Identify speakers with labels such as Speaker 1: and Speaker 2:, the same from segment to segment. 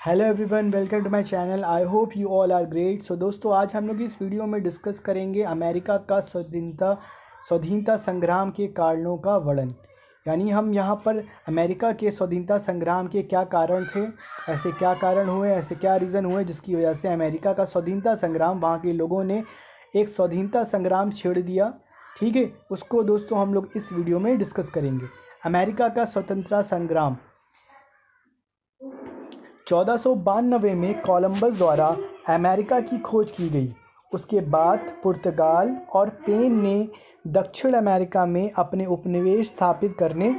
Speaker 1: Hello everyone, welcome to my channel. I hope you all are great. So दोस्तों, आज हम लोग इस वीडियो में डिस्कस करेंगे अमेरिका का स्वाधीनता संग्राम के कारणों का वर्णन। यानी हम यहाँ पर अमेरिका के स्वाधीनता संग्राम के क्या कारण थे, ऐसे क्या कारण हुए, ऐसे क्या रीज़न हुए जिसकी वजह से अमेरिका का स्वाधीनता संग्राम, वहाँ के लोगों ने एक स्वाधीनता संग्राम छेड़ दिया। ठीक है, उसको दोस्तों हम लोग इस वीडियो में डिस्कस करेंगे। अमेरिका का स्वतंत्रता संग्राम 1492 में कोलंबस द्वारा अमेरिका की खोज की गई। उसके बाद पुर्तगाल और स्पेन ने दक्षिण अमेरिका में अपने उपनिवेश स्थापित करने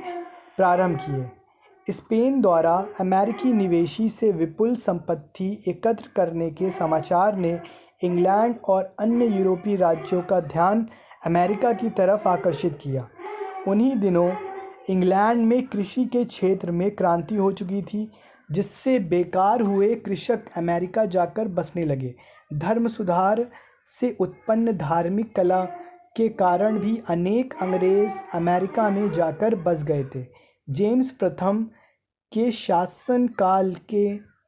Speaker 1: प्रारंभ किए। स्पेन द्वारा अमेरिकी निवेशी से विपुल संपत्ति एकत्र करने के समाचार ने इंग्लैंड और अन्य यूरोपीय राज्यों का ध्यान अमेरिका की तरफ आकर्षित किया। उन्हीं दिनों इंग्लैंड में कृषि के क्षेत्र में क्रांति हो चुकी थी, जिससे बेकार हुए कृषक अमेरिका जाकर बसने लगे। धर्म सुधार से उत्पन्न धार्मिक कला के कारण भी अनेक अंग्रेज अमेरिका में जाकर बस गए थे। जेम्स प्रथम के शासनकाल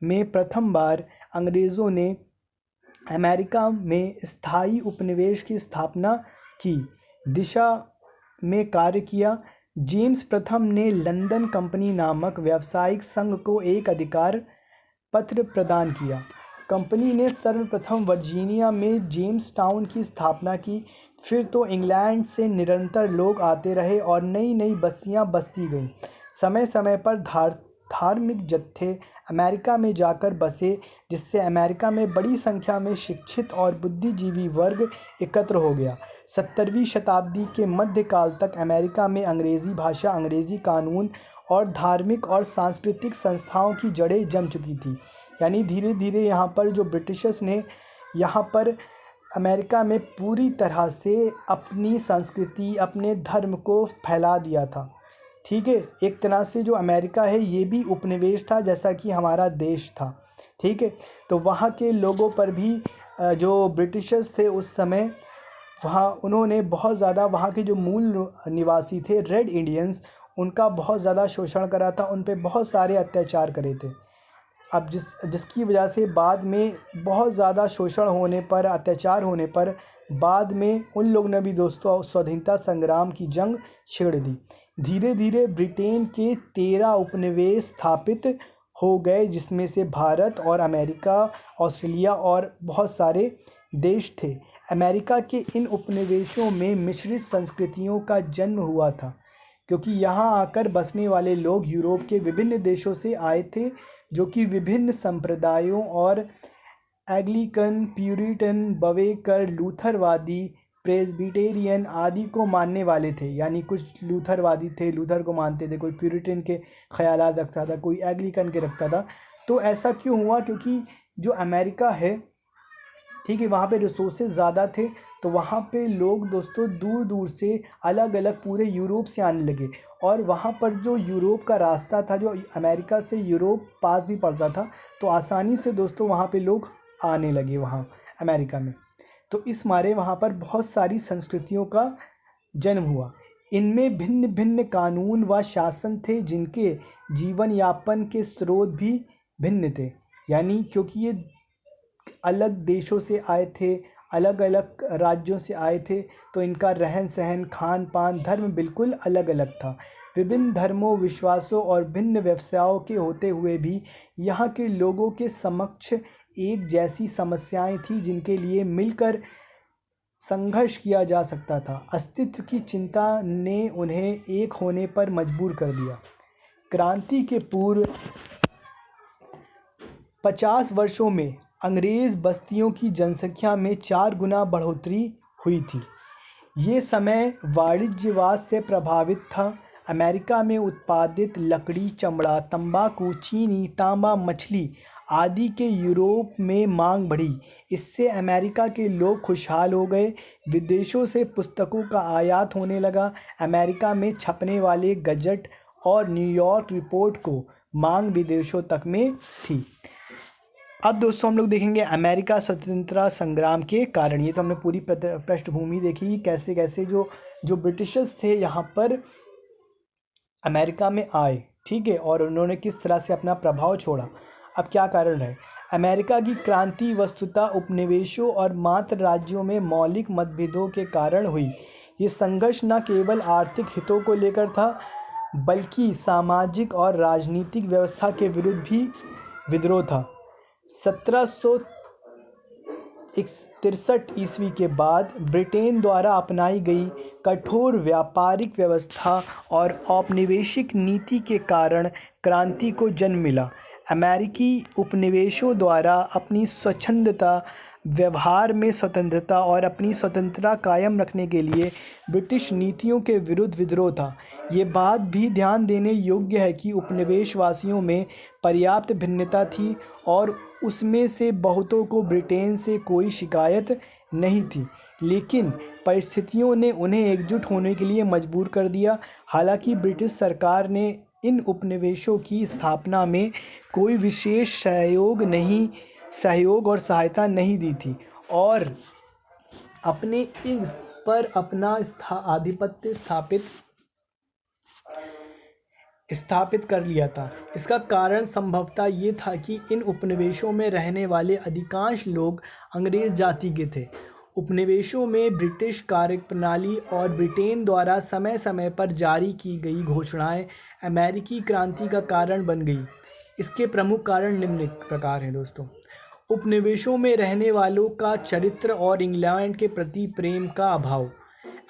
Speaker 1: में प्रथम बार अंग्रेज़ों ने अमेरिका में स्थायी उपनिवेश की स्थापना की दिशा में कार्य किया। जेम्स प्रथम ने लंदन कंपनी नामक व्यावसायिक संघ को एक अधिकार पत्र प्रदान किया। कंपनी ने सर्वप्रथम वर्जीनिया में जेम्स टाउन की स्थापना की। फिर तो इंग्लैंड से निरंतर लोग आते रहे और नई नई बस्तियां बसती गईं। समय समय पर धार्मिक जत्थे अमेरिका में जाकर बसे, जिससे अमेरिका में बड़ी संख्या में शिक्षित और बुद्धिजीवी वर्ग एकत्र हो गया। 17वीं शताब्दी के मध्यकाल तक अमेरिका में अंग्रेज़ी भाषा, अंग्रेज़ी कानून और धार्मिक और सांस्कृतिक संस्थाओं की जड़ें जम चुकी थी। यानी धीरे धीरे यहाँ पर जो ब्रिटिशर्स ने यहाँ पर अमेरिका में पूरी तरह से अपनी संस्कृति, अपने धर्म को फैला दिया था। ठीक है, एक तरह से जो अमेरिका है ये भी उपनिवेश था, जैसा कि हमारा देश था। ठीक है, तो वहाँ के लोगों पर भी जो ब्रिटिशर्स थे उस समय, वहाँ उन्होंने बहुत ज़्यादा, वहाँ के जो मूल निवासी थे रेड इंडियंस, उनका बहुत ज़्यादा शोषण करा था, उन पे बहुत सारे अत्याचार करे थे। अब जिसकी वजह से बाद में बहुत ज़्यादा शोषण होने पर, अत्याचार होने पर, बाद में उन लोगों ने भी दोस्तों स्वाधीनता संग्राम की जंग छेड़ दी। धीरे धीरे ब्रिटेन के 13 उपनिवेश स्थापित हो गए, जिसमें से भारत और अमेरिका, ऑस्ट्रेलिया और बहुत सारे देश थे। अमेरिका के इन उपनिवेशों में मिश्रित संस्कृतियों का जन्म हुआ था, क्योंकि यहाँ आकर बसने वाले लोग यूरोप के विभिन्न देशों से आए थे, जो कि विभिन्न संप्रदायों और एंग्लिकन, प्यूरिटन, बवेकर, लूथरवादी, प्रेस्बिटेरियन आदि को मानने वाले थे। यानी कुछ लूथरवादी थे, लूथर को मानते थे, कोई प्यूरिटन के ख्यालात रखता था, कोई एंग्लिकन के रखता था। तो ऐसा क्यों हुआ? क्योंकि जो अमेरिका है, ठीक है, वहाँ पे रिसोर्सेज ज़्यादा थे, तो वहाँ पे लोग दोस्तों दूर दूर से अलग अलग पूरे यूरोप से आने लगे। और वहाँ पर जो यूरोप का रास्ता था, जो अमेरिका से यूरोप पास भी पड़ता था, तो आसानी से दोस्तों वहाँ पे लोग आने लगे वहाँ अमेरिका में। तो इस मारे वहाँ पर बहुत सारी संस्कृतियों का जन्म हुआ। इनमें भिन्न भिन्न कानून व शासन थे, जिनके जीवन यापन के स्रोत भी भिन्न थे। यानी क्योंकि ये अलग देशों से आए थे, अलग अलग राज्यों से आए थे, तो इनका रहन सहन, खान पान, धर्म बिल्कुल अलग अलग था। विभिन्न धर्मों, विश्वासों और भिन्न व्यवसायों के होते हुए भी यहाँ के लोगों के समक्ष एक जैसी समस्याएं थी, जिनके लिए मिलकर संघर्ष किया जा सकता था। अस्तित्व की चिंता ने उन्हें एक होने पर मजबूर कर दिया। क्रांति के पूर्व 50 वर्षों में अंग्रेज़ बस्तियों की जनसंख्या में 4 गुना बढ़ोतरी हुई थी। ये समय वाणिज्यवाद से प्रभावित था। अमेरिका में उत्पादित लकड़ी, चमड़ा, तंबाकू, चीनी, तांबा, मछली आदि के यूरोप में मांग बढ़ी। इससे अमेरिका के लोग खुशहाल हो गए। विदेशों से पुस्तकों का आयात होने लगा। अमेरिका में छपने वाले गजट और न्यूयॉर्क रिपोर्ट को मांग विदेशों तक में थी। अब दोस्तों हम लोग देखेंगे अमेरिका स्वतंत्रता संग्राम के कारण। ये तो हमने पूरी पृष्ठभूमि देखी, कैसे कैसे जो ब्रिटिशर्स थे यहाँ पर अमेरिका में आए, ठीक है, और उन्होंने किस तरह से अपना प्रभाव छोड़ा। अब क्या कारण है? अमेरिका की क्रांति वस्तुतः उपनिवेशों और मात्र राज्यों में मौलिक मतभेदों के कारण हुई। ये संघर्ष न केवल आर्थिक हितों को लेकर था, बल्कि सामाजिक और राजनीतिक व्यवस्था के विरुद्ध भी विद्रोह था। 1763 ईस्वी के बाद ब्रिटेन द्वारा अपनाई गई कठोर व्यापारिक व्यवस्था और औपनिवेशिक नीति के कारण क्रांति को जन्म मिला। अमेरिकी उपनिवेशों द्वारा अपनी स्वच्छंदता, व्यवहार में स्वतंत्रता और अपनी स्वतंत्रता कायम रखने के लिए ब्रिटिश नीतियों के विरुद्ध विद्रोह था। ये बात भी ध्यान देने योग्य है कि उपनिवेशवासियों में पर्याप्त भिन्नता थी और उसमें से बहुतों को ब्रिटेन से कोई शिकायत नहीं थी, लेकिन परिस्थितियों ने उन्हें एकजुट होने के लिए मजबूर कर दिया। हालांकि ब्रिटिश सरकार ने इन उपनिवेशों की स्थापना में कोई विशेष सहयोग और सहायता नहीं दी थी और अपने इस पर अपना आधिपत्य स्थापित कर लिया था। इसका कारण संभवतः ये था कि इन उपनिवेशों में रहने वाले अधिकांश लोग अंग्रेज जाति के थे। उपनिवेशों में ब्रिटिश कार्यप्रणाली और ब्रिटेन द्वारा समय समय पर जारी की गई घोषणाएं अमेरिकी क्रांति का कारण बन गई। इसके प्रमुख कारण निम्न प्रकार हैं दोस्तों। उपनिवेशों में रहने वालों का चरित्र और इंग्लैंड के प्रति प्रेम का अभाव।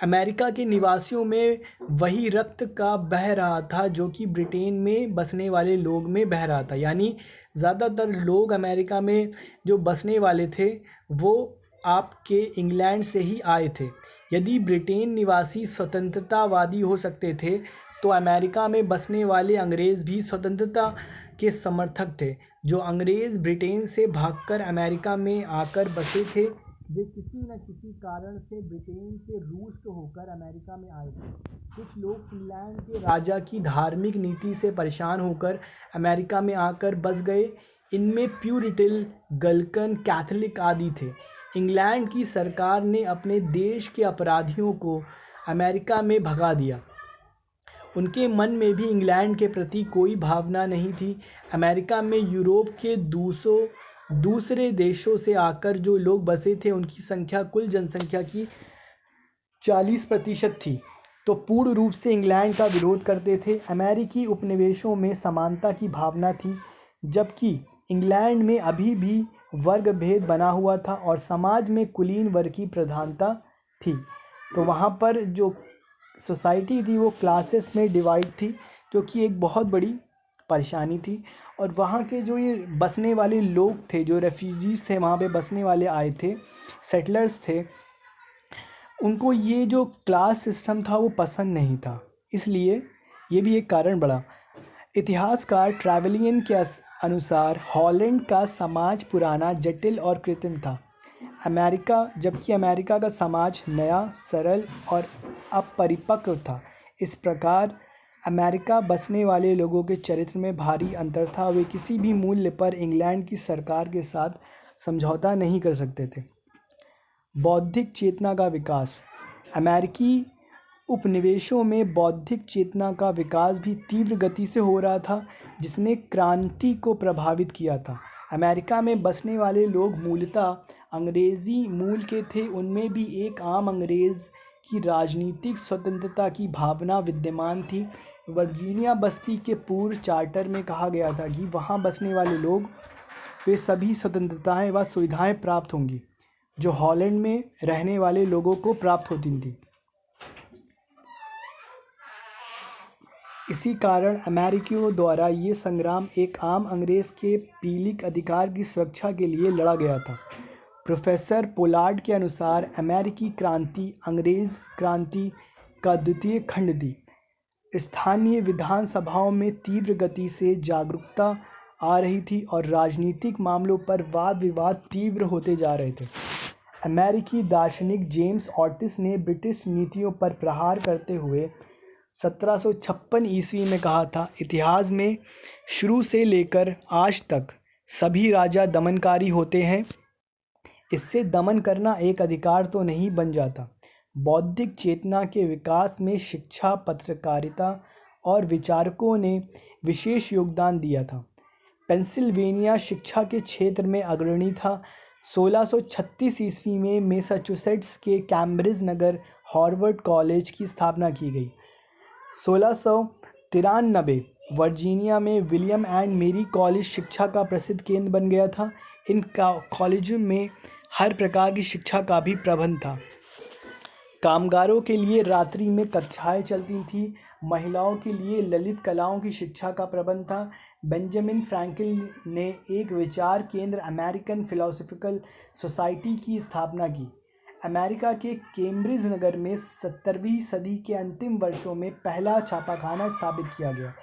Speaker 1: अमेरिका के निवासियों में वही रक्त का बह रहा था जो कि ब्रिटेन में बसने वाले लोग में बह रहा था, यानी ज़्यादातर लोग अमेरिका में जो बसने वाले थे वो आपके इंग्लैंड से ही आए थे। यदि ब्रिटेन निवासी स्वतंत्रतावादी हो सकते थे तो अमेरिका में बसने वाले अंग्रेज़ भी स्वतंत्रता के समर्थक थे। जो अंग्रेज़ ब्रिटेन से भागकर अमेरिका में आकर बसे थे वे किसी न किसी कारण से ब्रिटेन से रूष्ट होकर अमेरिका में आए थे। कुछ लोग इंग्लैंड के राजा की धार्मिक नीति से परेशान होकर अमेरिका में आकर बस गए। इनमें प्यूरिटन, गल्कन, कैथोलिक आदि थे। इंग्लैंड की सरकार ने अपने देश के अपराधियों को अमेरिका में भगा दिया। उनके मन में भी इंग्लैंड के प्रति कोई भावना नहीं थी। अमेरिका में यूरोप के दूसरे देशों से आकर जो लोग बसे थे उनकी संख्या कुल जनसंख्या की 40% थी, तो पूर्ण रूप से इंग्लैंड का विरोध करते थे। अमेरिकी उपनिवेशों में समानता की भावना थी, जबकि इंग्लैंड में अभी भी वर्ग भेद बना हुआ था और समाज में कुलीन वर्ग की प्रधानता थी। तो वहाँ पर जो सोसाइटी थी वो क्लासेस में डिवाइड थी, जो कि एक बहुत बड़ी परेशानी थी। और वहाँ के जो ये बसने वाले लोग थे, जो रेफ्यूजीज़ थे, वहाँ पे बसने वाले आए थे, सेटलर्स थे, उनको ये जो क्लास सिस्टम था वो पसंद नहीं था। इसलिए ये भी एक कारण बड़ा। इतिहासकार ट्रैवलियन के अनुसार हॉलैंड का समाज पुराना, जटिल और कृत्रिम था। जबकि अमेरिका का समाज नया, सरल और अपरिपक्व था। इस प्रकार अमेरिका बसने वाले लोगों के चरित्र में भारी अंतर था। वे किसी भी मूल्य पर इंग्लैंड की सरकार के साथ समझौता नहीं कर सकते थे। बौद्धिक चेतना का विकास। अमेरिकी उपनिवेशों में बौद्धिक चेतना का विकास भी तीव्र गति से हो रहा था, जिसने क्रांति को प्रभावित किया था। अमेरिका में बसने वाले लोग मूलतः अंग्रेज़ी मूल के थे। उनमें भी एक आम अंग्रेज़ की राजनीतिक स्वतंत्रता की भावना विद्यमान थी। वर्जीनिया बस्ती के पूर्व चार्टर में कहा गया था कि वहाँ बसने वाले लोग वे सभी स्वतंत्रताएं व सुविधाएं प्राप्त होंगी जो हॉलैंड में रहने वाले लोगों को प्राप्त होती थी। इसी कारण अमेरिकियों द्वारा ये संग्राम एक आम अंग्रेज़ के पीलिक अधिकार की सुरक्षा के लिए लड़ा गया था। प्रोफेसर पोलार्ड के अनुसार अमेरिकी क्रांति अंग्रेज़ क्रांति का द्वितीय खंड थी। स्थानीय विधानसभाओं में तीव्र गति से जागरूकता आ रही थी और राजनीतिक मामलों पर वाद विवाद तीव्र होते जा रहे थे। अमेरिकी दार्शनिक जेम्स ऑटिस ने ब्रिटिश नीतियों पर प्रहार करते हुए 1756 ईस्वी में कहा था, इतिहास में शुरू से लेकर आज तक सभी राजा दमनकारी होते हैं। इससे दमन करना एक अधिकार तो नहीं बन जाता। बौद्धिक चेतना के विकास में शिक्षा, पत्रकारिता और विचारकों ने विशेष योगदान दिया था। पेंसिल्वेनिया शिक्षा के क्षेत्र में अग्रणी था। 1636 ईस्वी में मैसाचुसेट्स के कैम्ब्रिज नगर हार्वर्ड कॉलेज की स्थापना की गई। 1693 वर्जीनिया में विलियम एंड मेरी कॉलेज शिक्षा का प्रसिद्ध केंद्र बन गया था। इन कॉलेजों में हर प्रकार की शिक्षा का भी प्रबंध था। कामगारों के लिए रात्रि में कक्षाएं चलती थीं। महिलाओं के लिए ललित कलाओं की शिक्षा का प्रबंध था। बेंजामिन फ्रैंकलिन ने एक विचार केंद्र अमेरिकन फिलोसॉफिकल सोसाइटी की स्थापना की। अमेरिका के कैम्ब्रिज नगर में 17वीं सदी के अंतिम वर्षों में पहला छापाखाना स्थापित किया गया।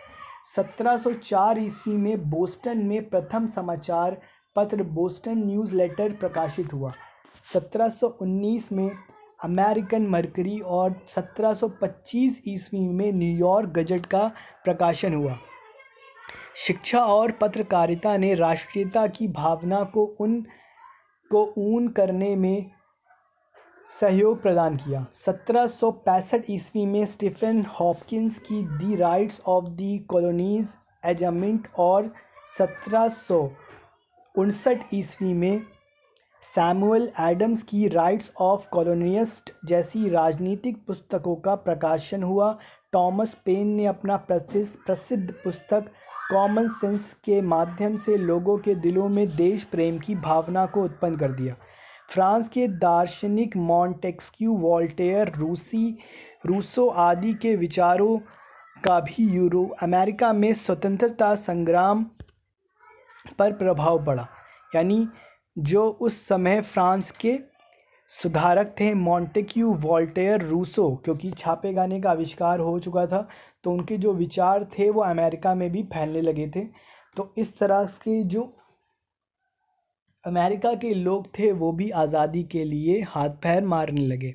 Speaker 1: 1704 ईस्वी में बोस्टन में प्रथम समाचार पत्र बोस्टन न्यूज़ लेटर प्रकाशित हुआ। 1719 में अमेरिकन मर्करी और 1725 ईस्वी में न्यूयॉर्क गजट का प्रकाशन हुआ। शिक्षा और पत्रकारिता ने राष्ट्रीयता की भावना को ऊन करने में सहयोग प्रदान किया। 1765 ईस्वी में स्टीफन हॉपकिंस की दी राइट्स ऑफ द कॉलोनीज एजमेंट और 1759 ईस्वी में सैमुअल एडम्स की राइट्स ऑफ कॉलोनिस्ट जैसी राजनीतिक पुस्तकों का प्रकाशन हुआ। टॉमस पेन ने अपना प्रसिद्ध पुस्तक कॉमन सेंस के माध्यम से लोगों के दिलों में देश प्रेम की भावना को उत्पन्न कर दिया। फ्रांस के दार्शनिक मॉन्टेस्क्यू, वोल्टेयर, रूसो आदि के विचारों का भी अमेरिका में स्वतंत्रता संग्राम पर प्रभाव पड़ा। यानी जो उस समय फ्रांस के सुधारक थे मॉन्टेस्क्यू, वोल्टेयर, रूसो, क्योंकि छापे खाने का आविष्कार हो चुका था तो उनके जो विचार थे वो अमेरिका में भी फैलने लगे थे। तो इस तरह के जो अमेरिका के लोग थे वो भी आज़ादी के लिए हाथ पैर मारने लगे।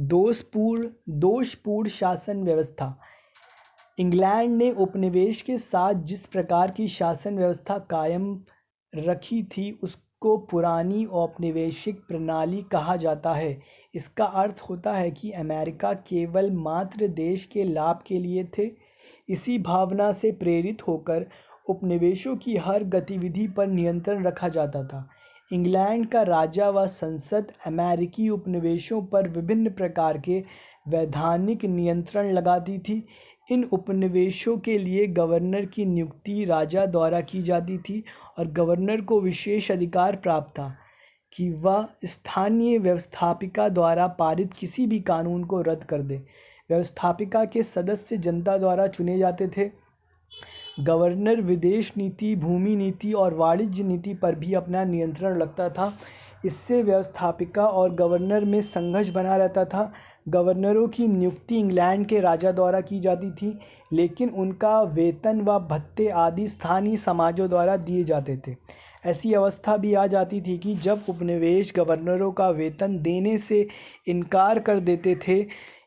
Speaker 1: दोषपूर्ण शासन व्यवस्था। इंग्लैंड ने उपनिवेश के साथ जिस प्रकार की शासन व्यवस्था कायम रखी थी उसको पुरानी औपनिवेशिक प्रणाली कहा जाता है। इसका अर्थ होता है कि अमेरिका केवल मात्र देश के लाभ के लिए थे। इसी भावना से प्रेरित होकर उपनिवेशों की हर गतिविधि पर नियंत्रण रखा जाता था। इंग्लैंड का राजा व संसद अमेरिकी उपनिवेशों पर विभिन्न प्रकार के वैधानिक नियंत्रण लगाती थी। इन उपनिवेशों के लिए गवर्नर की नियुक्ति राजा द्वारा की जाती थी और गवर्नर को विशेष अधिकार प्राप्त था कि वह स्थानीय व्यवस्थापिका द्वारा पारित किसी भी कानून को रद्द कर दे। व्यवस्थापिका के सदस्य जनता द्वारा चुने जाते थे। गवर्नर विदेश नीति, भूमि नीति और वाणिज्य नीति पर भी अपना नियंत्रण रखता था। इससे व्यवस्थापिका और गवर्नर में संघर्ष बना रहता था। गवर्नरों की नियुक्ति इंग्लैंड के राजा द्वारा की जाती थी, लेकिन उनका वेतन व भत्ते आदि स्थानीय समाजों द्वारा दिए जाते थे। ऐसी अवस्था भी आ जाती थी कि जब उपनिवेश गवर्नरों का वेतन देने से इनकार कर देते थे।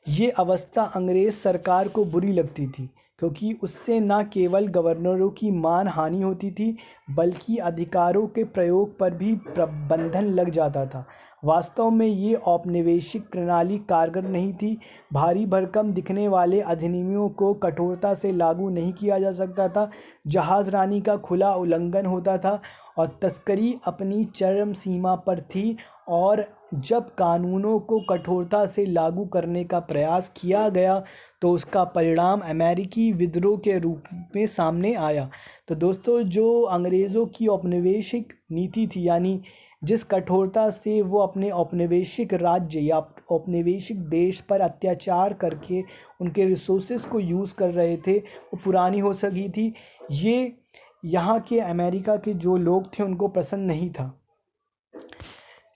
Speaker 1: ये अवस्था अंग्रेज़ सरकार को बुरी लगती थी, क्योंकि उससे न केवल गवर्नरों की मान हानि होती थी बल्कि अधिकारों के प्रयोग पर भी प्रतिबंधन लग जाता था। वास्तव में ये औपनिवेशिक प्रणाली कारगर नहीं थी। भारी भरकम दिखने वाले अधिनियमों को कठोरता से लागू नहीं किया जा सकता था। जहाज़रानी का खुला उल्लंघन होता था और तस्करी अपनी चरम सीमा पर थी। और जब कानूनों को कठोरता से लागू करने का प्रयास किया गया तो उसका परिणाम अमेरिकी विद्रोह के रूप में सामने आया। तो दोस्तों, जो अंग्रेज़ों की औपनिवेशिक नीति थी, यानी जिस कठोरता से वो अपने औपनिवेशिक राज्य या औपनिवेशिक देश पर अत्याचार करके उनके रिसोर्सेज को यूज़ कर रहे थे, वो पुरानी हो सकी थी। ये यहाँ के अमेरिका के जो लोग थे उनको पसंद नहीं था।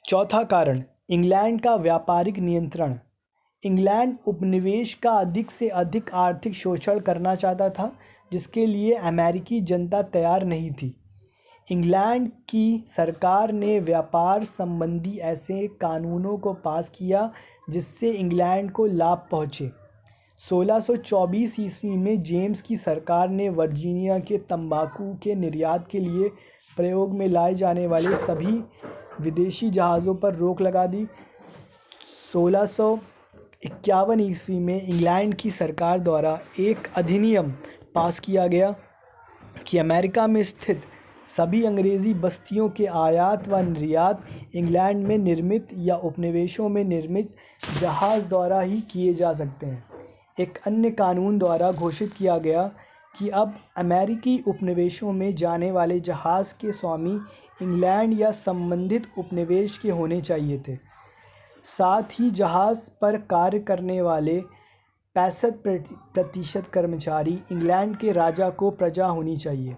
Speaker 1: चौथा कारण, इंग्लैंड का व्यापारिक नियंत्रण। इंग्लैंड उपनिवेश का अधिक से अधिक आर्थिक शोषण करना चाहता था, जिसके लिए अमेरिकी जनता तैयार नहीं थी। इंग्लैंड की सरकार ने व्यापार संबंधी ऐसे कानूनों को पास किया जिससे इंग्लैंड को लाभ पहुँचे। 1624 ईस्वी में जेम्स की सरकार ने वर्जीनिया के तंबाकू के निर्यात के लिए प्रयोग में लाए जाने वाले सभी विदेशी जहाज़ों पर रोक लगा दी। 1651 ईस्वी में इंग्लैंड की सरकार द्वारा एक अधिनियम पास किया गया कि अमेरिका में स्थित सभी अंग्रेज़ी बस्तियों के आयात व निर्यात इंग्लैंड में निर्मित या उपनिवेशों में निर्मित जहाज़ द्वारा ही किए जा सकते हैं। एक अन्य कानून द्वारा घोषित किया गया कि अब अमेरिकी उपनिवेशों में जाने वाले जहाज़ के स्वामी इंग्लैंड या संबंधित उपनिवेश के होने चाहिए थे। साथ ही जहाज़ पर कार्य करने वाले 65% कर्मचारी इंग्लैंड के राजा को प्रजा होनी चाहिए।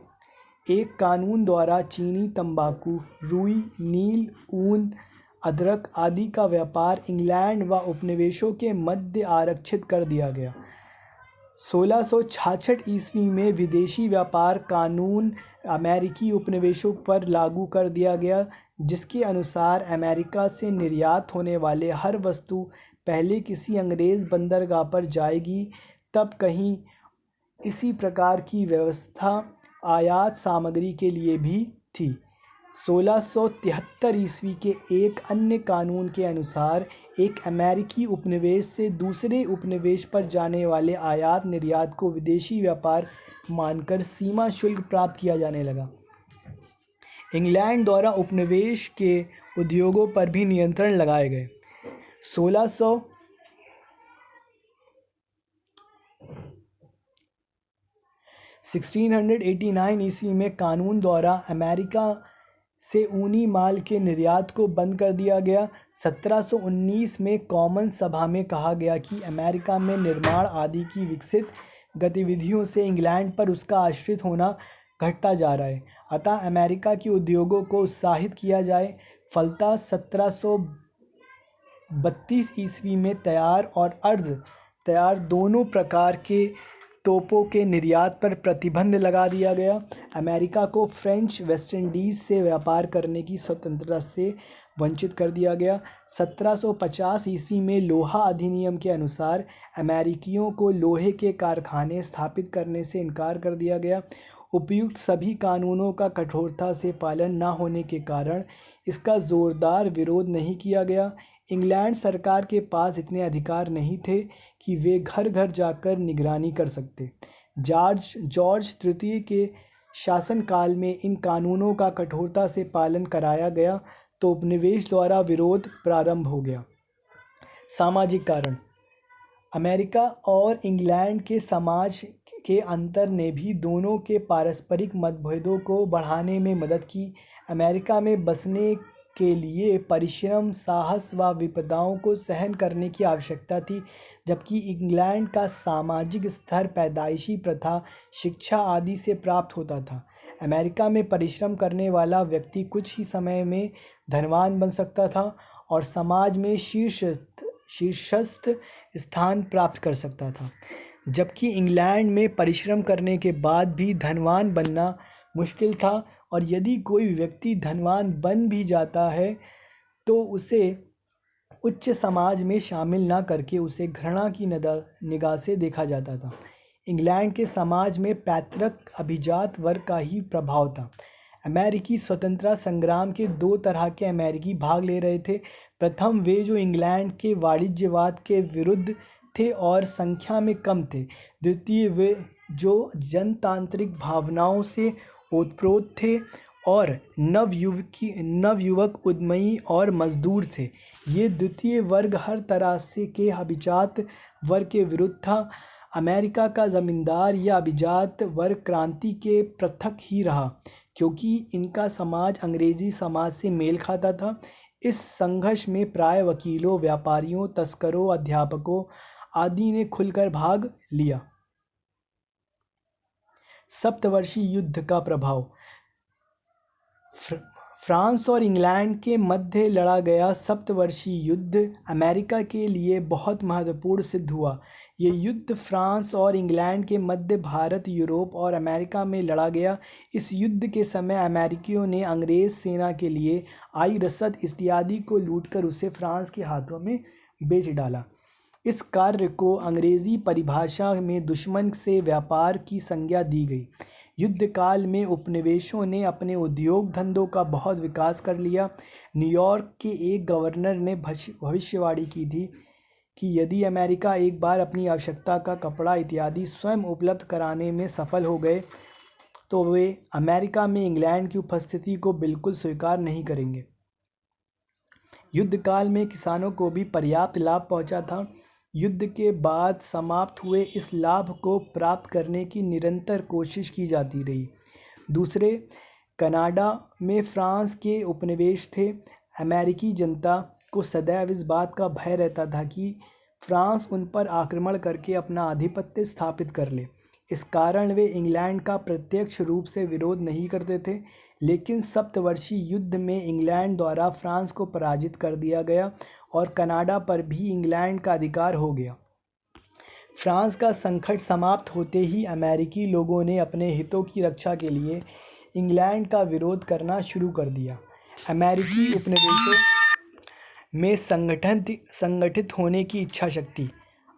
Speaker 1: एक कानून द्वारा चीनी, तंबाकू, रुई, नील, ऊन, अदरक आदि का व्यापार इंग्लैंड व उपनिवेशों के मध्य आरक्षित कर दिया गया। 1666 ईस्वी में विदेशी व्यापार कानून अमेरिकी उपनिवेशों पर लागू कर दिया गया, जिसके अनुसार अमेरिका से निर्यात होने वाले हर वस्तु पहले किसी अंग्रेज़ बंदरगाह पर जाएगी, तब कहीं इसी प्रकार की व्यवस्था आयात सामग्री के लिए भी थी। 1673 ईस्वी के एक अन्य कानून के अनुसार एक अमेरिकी उपनिवेश से दूसरे उपनिवेश पर जाने वाले आयात निर्यात को विदेशी व्यापार मानकर सीमा शुल्क प्राप्त किया जाने लगा। इंग्लैंड द्वारा उपनिवेश के उद्योगों पर भी नियंत्रण लगाए गए। 1689 ईस्वी में कानून द्वारा अमेरिका से ऊनी माल के निर्यात को बंद कर दिया गया। 1719 में कॉमन सभा में कहा गया कि अमेरिका में निर्माण आदि की विकसित गतिविधियों से इंग्लैंड पर उसका आश्रित होना घटता जा रहा है, अतः अमेरिका के उद्योगों को उत्साहित किया जाए। फलतः 1732 ईस्वी में तैयार और अर्ध तैयार दोनों प्रकार के तोपों के निर्यात पर प्रतिबंध लगा दिया गया। अमेरिका को फ्रेंच वेस्ट इंडीज़ से व्यापार करने की स्वतंत्रता से वंचित कर दिया गया। 1750 ईस्वी में लोहा अधिनियम के अनुसार अमेरिकियों को लोहे के कारखाने स्थापित करने से इनकार कर दिया गया। उपयुक्त सभी कानूनों का कठोरता से पालन न होने के कारण इसका ज़ोरदार विरोध नहीं किया गया। इंग्लैंड सरकार के पास इतने अधिकार नहीं थे कि वे घर घर जाकर निगरानी कर सकते। जॉर्ज तृतीय के शासनकाल में इन कानूनों का कठोरता से पालन कराया गया तो उपनिवेश द्वारा विरोध प्रारंभ हो गया। सामाजिक कारण। अमेरिका और इंग्लैंड के समाज के अंतर ने भी दोनों के पारस्परिक मतभेदों को बढ़ाने में मदद की। अमेरिका में बसने के लिए परिश्रम, साहस व विपदाओं को सहन करने की आवश्यकता थी, जबकि इंग्लैंड का सामाजिक स्तर पैदाइशी प्रथा, शिक्षा आदि से प्राप्त होता था। अमेरिका में परिश्रम करने वाला व्यक्ति कुछ ही समय में धनवान बन सकता था और समाज में शीर्षस्थ स्थान प्राप्त कर सकता था, जबकि इंग्लैंड में परिश्रम करने के बाद भी धनवान बनना मुश्किल था और यदि कोई व्यक्ति धनवान बन भी जाता है तो उसे उच्च समाज में शामिल न करके उसे घृणा की निगाह से देखा जाता था। इंग्लैंड के समाज में पैतृक अभिजात वर्ग का ही प्रभाव था। अमेरिकी स्वतंत्रता संग्राम के दो तरह के अमेरिकी भाग ले रहे थे। प्रथम वे जो इंग्लैंड के वाणिज्यवाद के विरुद्ध थे और संख्या में कम थे। द्वितीय वे जो जनतांत्रिक भावनाओं से ओतप्रोत थे और नवयुवक उद्यमी और मजदूर थे। ये द्वितीय वर्ग हर तरह से के अभिजात वर्ग के विरुद्ध था। अमेरिका का ज़मींदार या अभिजात वर्ग क्रांति के पृथक ही रहा, क्योंकि इनका समाज अंग्रेज़ी समाज से मेल खाता था। इस संघर्ष में प्राय वकीलों, व्यापारियों, तस्करों, अध्यापकों आदि ने खुलकर भाग लिया। सप्तवर्षीय युद्ध का प्रभाव। फ्रांस और इंग्लैंड के मध्य लड़ा गया सप्तवर्षीय युद्ध अमेरिका के लिए बहुत महत्वपूर्ण सिद्ध हुआ। ये युद्ध फ्रांस और इंग्लैंड के मध्य भारत, यूरोप और अमेरिका में लड़ा गया। इस युद्ध के समय अमेरिकियों ने अंग्रेज़ सेना के लिए आई रसद इत्यादि को लूटकर उसे फ्रांस के हाथों में बेच डाला। इस कार्य को अंग्रेज़ी परिभाषा में दुश्मन से व्यापार की संज्ञा दी गई। युद्ध काल में उपनिवेशों ने अपने उद्योग धंधों का बहुत विकास कर लिया। न्यूयॉर्क के एक गवर्नर ने भविष्यवाणी की थी कि यदि अमेरिका एक बार अपनी आवश्यकता का कपड़ा इत्यादि स्वयं उपलब्ध कराने में सफल हो गए तो वे अमेरिका में इंग्लैंड की उपस्थिति को बिल्कुल स्वीकार नहीं करेंगे। युद्ध काल में किसानों को भी पर्याप्त लाभ पहुंचा था। युद्ध के बाद समाप्त हुए इस लाभ को प्राप्त करने की निरंतर कोशिश की जाती रही। दूसरे, कनाडा में फ्रांस के उपनिवेश थे। अमेरिकी जनता को सदैव इस बात का भय रहता था कि फ्रांस उन पर आक्रमण करके अपना आधिपत्य स्थापित कर ले। इस कारण वे इंग्लैंड का प्रत्यक्ष रूप से विरोध नहीं करते थे, लेकिन सप्तवर्षीय युद्ध में इंग्लैंड द्वारा फ्रांस को पराजित कर दिया गया और कनाडा पर भी इंग्लैंड का अधिकार हो गया। फ्रांस का संकट समाप्त होते ही अमेरिकी लोगों ने अपने हितों की रक्षा के लिए इंग्लैंड का विरोध करना शुरू कर दिया। अमेरिकी उपनिवेशों में संगठित होने की इच्छा शक्ति।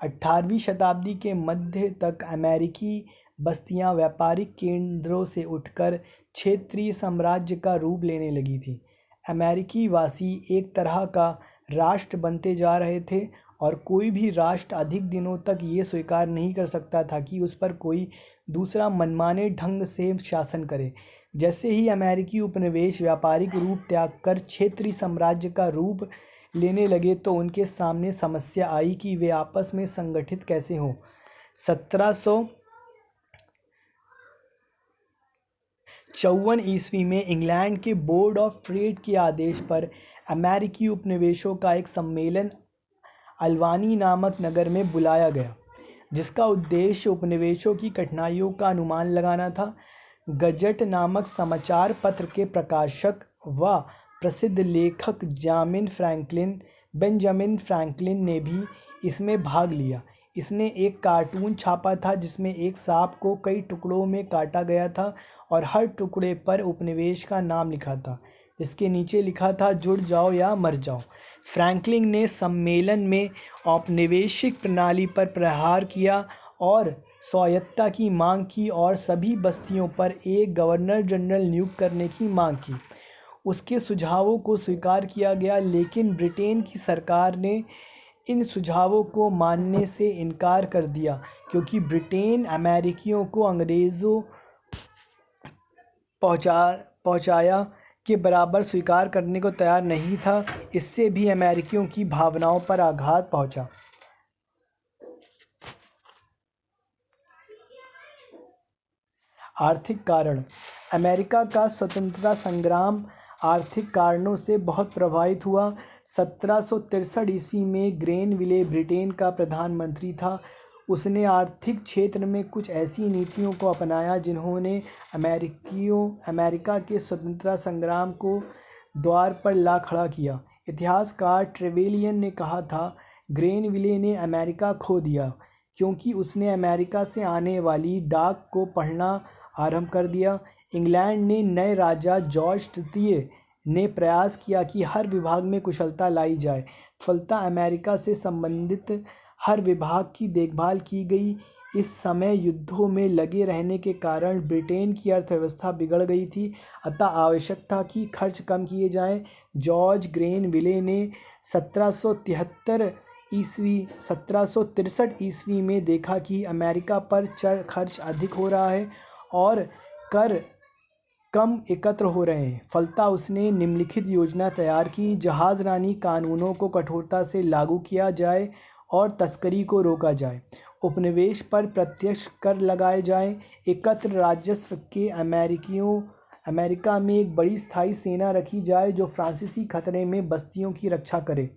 Speaker 1: 18वीं शताब्दी के मध्य तक अमेरिकी बस्तियां व्यापारिक केंद्रों से उठकर क्षेत्रीय साम्राज्य का रूप लेने लगी थी। अमेरिकी वासी एक तरह का राष्ट्र बनते जा रहे थे और कोई भी राष्ट्र अधिक दिनों तक ये स्वीकार नहीं कर सकता था कि उस पर कोई दूसरा मनमाने ढंग से शासन करे। जैसे ही अमेरिकी उपनिवेश व्यापारिक रूप त्याग कर क्षेत्रीय साम्राज्य का रूप लेने लगे तो उनके सामने समस्या आई कि वे आपस में संगठित कैसे हों। 1754 ईस्वी में इंग्लैंड के बोर्ड ऑफ ट्रेड के आदेश पर अमेरिकी उपनिवेशों का एक सम्मेलन अल्बानी नामक नगर में बुलाया गया, जिसका उद्देश्य उपनिवेशों की कठिनाइयों का अनुमान लगाना था। गजट नामक समाचार पत्र के प्रकाशक व प्रसिद्ध लेखक बेंजामिन फ्रैंकलिन ने भी इसमें भाग लिया। इसने एक कार्टून छापा था जिसमें एक सांप को कई टुकड़ों में काटा गया था और हर टुकड़े पर उपनिवेश का नाम लिखा था, जिसके नीचे लिखा था जुड़ जाओ या मर जाओ। फ्रैंकलिन ने सम्मेलन में औपनिवेशिक प्रणाली पर प्रहार किया और स्वायत्तता की मांग की और सभी बस्तियों पर एक गवर्नर जनरल नियुक्त करने की मांग की। उसके सुझावों को स्वीकार किया गया, लेकिन ब्रिटेन की सरकार ने इन सुझावों को मानने से इनकार कर दिया, क्योंकि ब्रिटेन अमेरिकियों को अंग्रेज़ों पहुंचाया के बराबर स्वीकार करने को तैयार नहीं था। इससे भी अमेरिकियों की भावनाओं पर आघात पहुंचा। आर्थिक कारण। अमेरिका का स्वतंत्रता संग्राम आर्थिक कारणों से बहुत प्रभावित हुआ। 1763 ईस्वी में ग्रेनविले ब्रिटेन का प्रधानमंत्री था। उसने आर्थिक क्षेत्र में कुछ ऐसी नीतियों को अपनाया जिन्होंने अमेरिका के स्वतंत्रता संग्राम को द्वार पर ला खड़ा किया। इतिहासकार ट्रेवेलियन ने कहा था, ग्रेनविले ने अमेरिका खो दिया क्योंकि उसने अमेरिका से आने वाली डाक को पढ़ना आरंभ कर दिया। इंग्लैंड ने नए राजा जॉर्ज तृतीय ने प्रयास किया कि हर विभाग में कुशलता लाई जाए। फलतः अमेरिका से संबंधित हर विभाग की देखभाल की गई। इस समय युद्धों में लगे रहने के कारण ब्रिटेन की अर्थव्यवस्था बिगड़ गई थी, अतः आवश्यक था कि खर्च कम किए जाएं। जॉर्ज ग्रेनविले ने 1763 ईस्वी में देखा कि अमेरिका पर खर्च अधिक हो रहा है और कर कम एकत्र हो रहे हैं। फलतः उसने निम्नलिखित योजना तैयार की। जहाज़रानी कानूनों को कठोरता से लागू किया जाए और तस्करी को रोका जाए। उपनिवेश पर प्रत्यक्ष कर लगाए जाएं। एकत्र राजस्व के अमेरिका में एक बड़ी स्थायी सेना रखी जाए जो फ्रांसीसी खतरे में बस्तियों की रक्षा करे,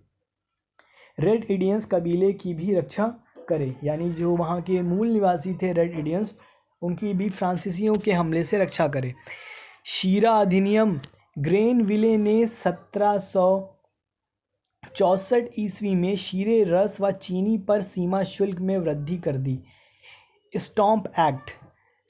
Speaker 1: रेड इंडियंस कबीले की भी रक्षा करे, यानी जो वहाँ के मूल निवासी थे रेड इंडियंस, उनकी भी फ्रांसीसियों के हमले से रक्षा करे। शीरा अधिनियम। ग्रेनविले ने 1764 ईस्वी में शीरे, रस व चीनी पर सीमा शुल्क में वृद्धि कर दी। Stomp act.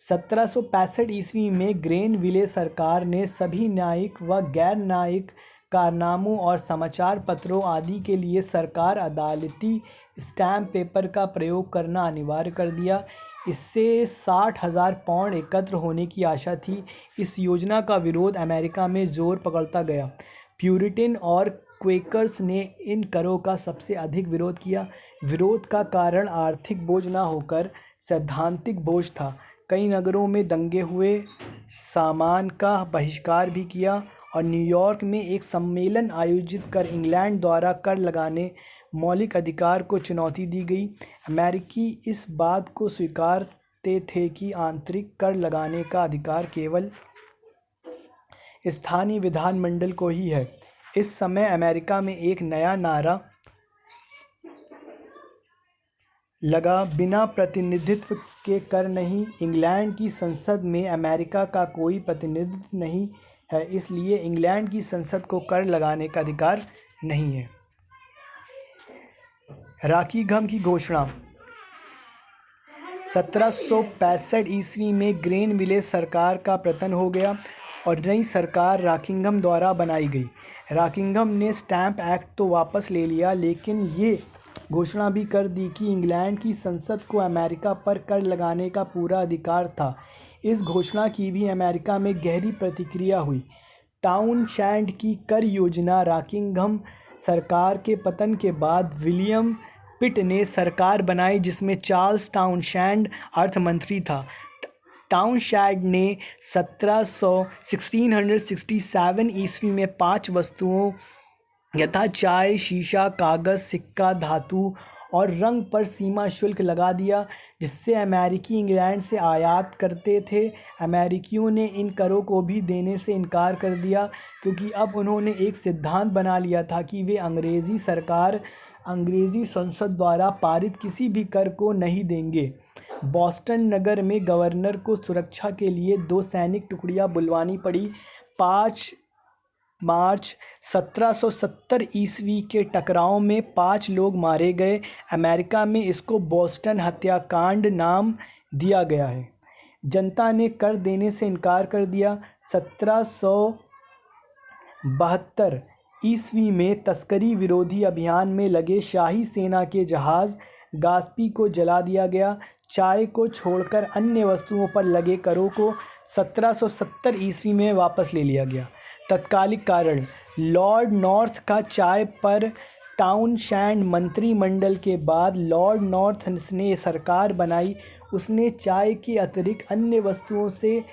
Speaker 1: 1765 ईस्वी में ग्रेनविले सरकार ने सभी न्यायिक व गैर न्यायिक कारनामों और समाचार पत्रों आदि के लिए सरकार अदालती स्टैम्प पेपर का प्रयोग करना अनिवार्य कर दिया। इससे 60,000 पाउंड एकत्र होने की आशा थी। इस योजना का विरोध अमेरिका में जोर पकड़ता गया। प्यूरिटन और क्वेकर्स ने इन करों का सबसे अधिक विरोध किया। विरोध का कारण आर्थिक बोझ न होकर सैद्धांतिक बोझ था। कई नगरों में दंगे हुए सामान का बहिष्कार भी किया और न्यूयॉर्क में एक सम्मेलन आयोजित कर इंग्लैंड द्वारा कर लगाने मौलिक अधिकार को चुनौती दी गई। अमेरिकी इस बात को स्वीकारते थे कि आंतरिक कर लगाने का अधिकार केवल स्थानीय विधानमंडल को ही है। इस समय अमेरिका में एक नया नारा लगा, बिना प्रतिनिधित्व के कर नहीं। इंग्लैंड की संसद में अमेरिका का कोई प्रतिनिधित्व नहीं है, इसलिए इंग्लैंड की संसद को कर लगाने का अधिकार नहीं है। रॉकिंघम की घोषणा 1765 ईस्वी में ग्रेनविले सरकार का पतन हो गया और नई सरकार रॉकिंघम द्वारा बनाई गई। रॉकिंघम ने स्टैंप एक्ट तो वापस ले लिया, लेकिन ये घोषणा भी कर दी कि इंग्लैंड की संसद को अमेरिका पर कर लगाने का पूरा अधिकार था। इस घोषणा की भी अमेरिका में गहरी प्रतिक्रिया हुई। टाउनशेंड की कर योजना रॉकिंघम सरकार के पतन के बाद विलियम पिट ने सरकार बनाई, जिसमें चार्ल्स टाउनशेंड अर्थमंत्री था। टाउनशेंड ने 1667 ईस्वी में 5 वस्तुओं यथा चाय, शीशा, कागज़, सिक्का, धातु और रंग पर सीमा शुल्क लगा दिया, जिससे अमेरिकी इंग्लैंड से आयात करते थे। अमेरिकियों ने इन करों को भी देने से इनकार कर दिया, क्योंकि अब उन्होंने एक सिद्धांत बना लिया था कि वे अंग्रेज़ी संसद द्वारा पारित किसी भी कर को नहीं देंगे। बॉस्टन नगर में गवर्नर को सुरक्षा के लिए 2 सैनिक टुकड़ियां बुलवानी पड़ी। 5 मार्च 1770 ईस्वी के टकराव में 5 लोग मारे गए। अमेरिका में इसको बॉस्टन हत्याकांड नाम दिया गया है। जनता ने कर देने से इनकार कर दिया। 1772 ईस्वी में तस्करी विरोधी अभियान में लगे शाही सेना के जहाज़ गास्पी को जला दिया गया। चाय को छोड़कर अन्य वस्तुओं पर लगे करों को 1770 ईस्वी में वापस ले लिया गया। तत्कालिक कारण लॉर्ड नॉर्थ का चाय पर टाउनशेंड मंत्रिमंडल के बाद लॉर्ड नॉर्थ ने सरकार बनाई। उसने चाय के अतिरिक्त अन्य वस्तुओं से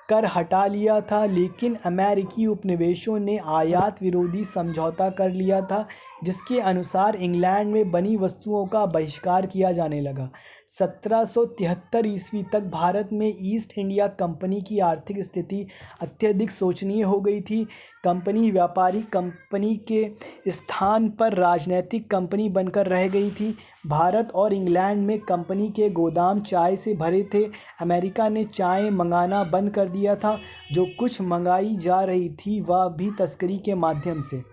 Speaker 1: कर हटा लिया था, लेकिन अमेरिकी उपनिवेशों ने आयात विरोधी समझौता कर लिया था, जिसके अनुसार इंग्लैंड में बनी वस्तुओं का बहिष्कार किया जाने लगा। 1773 ईस्वी तक भारत में ईस्ट इंडिया कंपनी की आर्थिक स्थिति अत्यधिक शोचनीय हो गई थी। कंपनी व्यापारिक कंपनी के स्थान पर राजनैतिक कंपनी बनकर रह गई थी। भारत और इंग्लैंड में कंपनी के गोदाम चाय से भरे थे। अमेरिका ने चाय मंगाना बंद कर दिया था। जो कुछ मंगाई जा रही थी वह भी तस्करी के माध्यम से।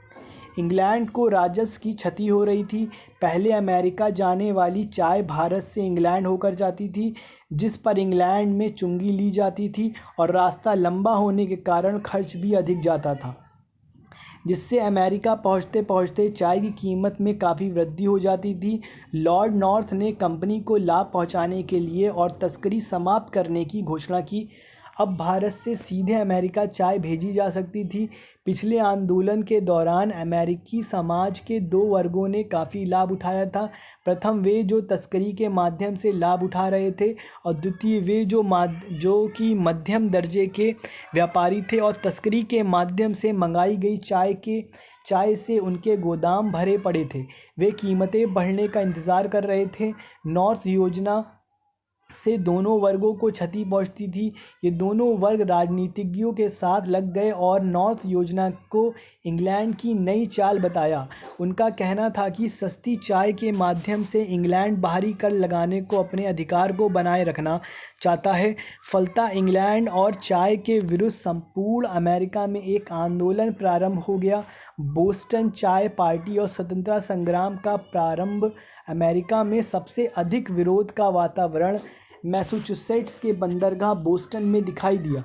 Speaker 1: इंग्लैंड को राजस्व की क्षति हो रही थी। पहले अमेरिका जाने वाली चाय भारत से इंग्लैंड होकर जाती थी, जिस पर इंग्लैंड में चुंगी ली जाती थी और रास्ता लंबा होने के कारण खर्च भी अधिक जाता था, जिससे अमेरिका पहुंचते पहुंचते चाय की कीमत में काफ़ी वृद्धि हो जाती थी। लॉर्ड नॉर्थ ने कंपनी को लाभ पहुंचाने के लिए और तस्करी समाप्त करने की घोषणा की। अब भारत से सीधे अमेरिका चाय भेजी जा सकती थी। पिछले आंदोलन के दौरान अमेरिकी समाज के 2 वर्गों ने काफ़ी लाभ उठाया था। प्रथम वे जो तस्करी के माध्यम से लाभ उठा रहे थे, और द्वितीय वे जो कि मध्यम दर्जे के व्यापारी थे और तस्करी के माध्यम से मंगाई गई चाय से उनके गोदाम भरे पड़े थे। वे कीमतें बढ़ने का इंतज़ार कर रहे थे। नॉर्थ योजना से दोनों वर्गों को क्षति पहुंचती थी। ये दोनों वर्ग राजनीतिज्ञों के साथ लग गए और नॉर्थ योजना को इंग्लैंड की नई चाल बताया। उनका कहना था कि सस्ती चाय के माध्यम से इंग्लैंड बाहरी कर लगाने को अपने अधिकार को बनाए रखना चाहता है। फलतः इंग्लैंड और चाय के विरुद्ध संपूर्ण अमेरिका में एक आंदोलन प्रारंभ हो गया। बोस्टन चाय पार्टी और स्वतंत्रता संग्राम का प्रारंभ। अमेरिका में सबसे अधिक विरोध का वातावरण मैसाचुसेट्स के बंदरगाह बोस्टन में दिखाई दिया।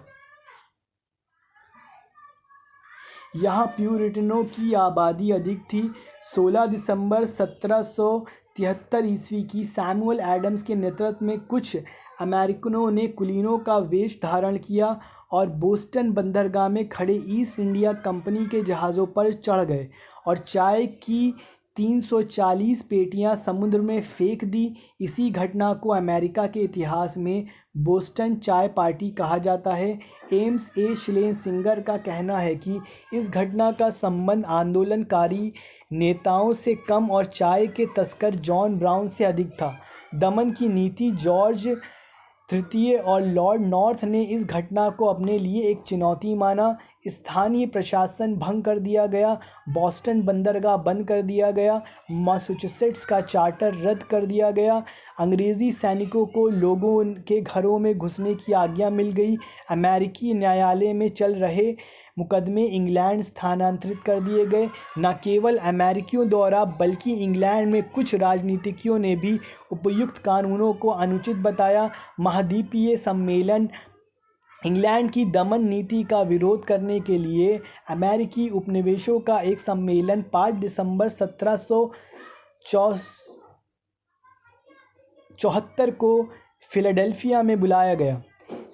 Speaker 1: यहाँ प्यूरिटनों की आबादी अधिक थी। 16 दिसंबर 1773 ईस्वी की सैमुअल एडम्स के नेतृत्व में कुछ अमेरिकनों ने कुलीनों का वेश धारण किया और बोस्टन बंदरगाह में खड़े ईस्ट इंडिया कंपनी के जहाज़ों पर चढ़ गए और चाय की 340 पेटियां समुद्र में फेंक दी। इसी घटना को अमेरिका के इतिहास में बोस्टन चाय पार्टी कहा जाता है। एम्स ए श्लेसिंगर का कहना है कि इस घटना का संबंध आंदोलनकारी नेताओं से कम और चाय के तस्कर जॉन ब्राउन से अधिक था। दमन की नीति जॉर्ज तृतीय और लॉर्ड नॉर्थ ने इस घटना को अपने लिए एक चुनौती माना। स्थानीय प्रशासन भंग कर दिया गया, बॉस्टन बंदरगाह बंद कर दिया गया, मैसाचुसेट्स का चार्टर रद्द कर दिया गया, अंग्रेज़ी सैनिकों को लोगों के घरों में घुसने की आज्ञा मिल गई, अमेरिकी न्यायालय में चल रहे मुकदमे इंग्लैंड स्थानांतरित कर दिए गए। न केवल अमेरिकियों द्वारा बल्कि इंग्लैंड में कुछ राजनीतिज्ञों ने भी उपयुक्त कानूनों को अनुचित बताया। महाद्वीपीय सम्मेलन इंग्लैंड की दमन नीति का विरोध करने के लिए अमेरिकी उपनिवेशों का एक सम्मेलन 5 दिसंबर 1774 को फिलाडेल्फिया में बुलाया गया।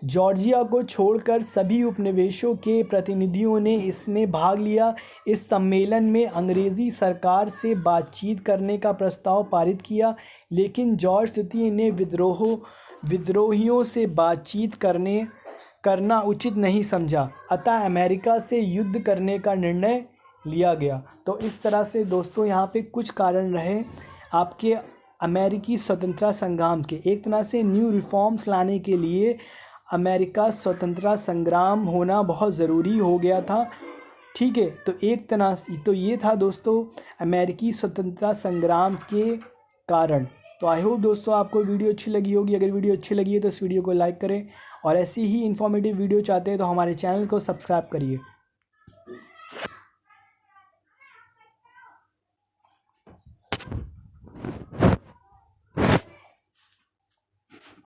Speaker 1: जॉर्जिया को छोड़कर सभी उपनिवेशों के प्रतिनिधियों ने इसमें भाग लिया। इस सम्मेलन में अंग्रेज़ी सरकार से बातचीत करने का प्रस्ताव पारित किया, लेकिन जॉर्ज तृतीय ने विद्रोहियों से बातचीत करना उचित नहीं समझा, अतः अमेरिका से युद्ध करने का निर्णय लिया गया। तो इस तरह से दोस्तों यहाँ पे कुछ कारण रहे आपके अमेरिकी स्वतंत्रता संग्राम के। एक तरह से न्यू रिफॉर्म्स लाने के लिए अमेरिका स्वतंत्रता संग्राम होना बहुत ज़रूरी हो गया था। ठीक है, तो एक तरह तो ये था दोस्तों अमेरिकी स्वतंत्रता संग्राम के कारण। तो आई होप दोस्तों आपको वीडियो अच्छी लगी होगी। अगर वीडियो अच्छी लगी है तो इस वीडियो को लाइक करें और ऐसी ही इन्फॉर्मेटिव वीडियो चाहते हैं तो हमारे चैनल को सब्सक्राइब करिए।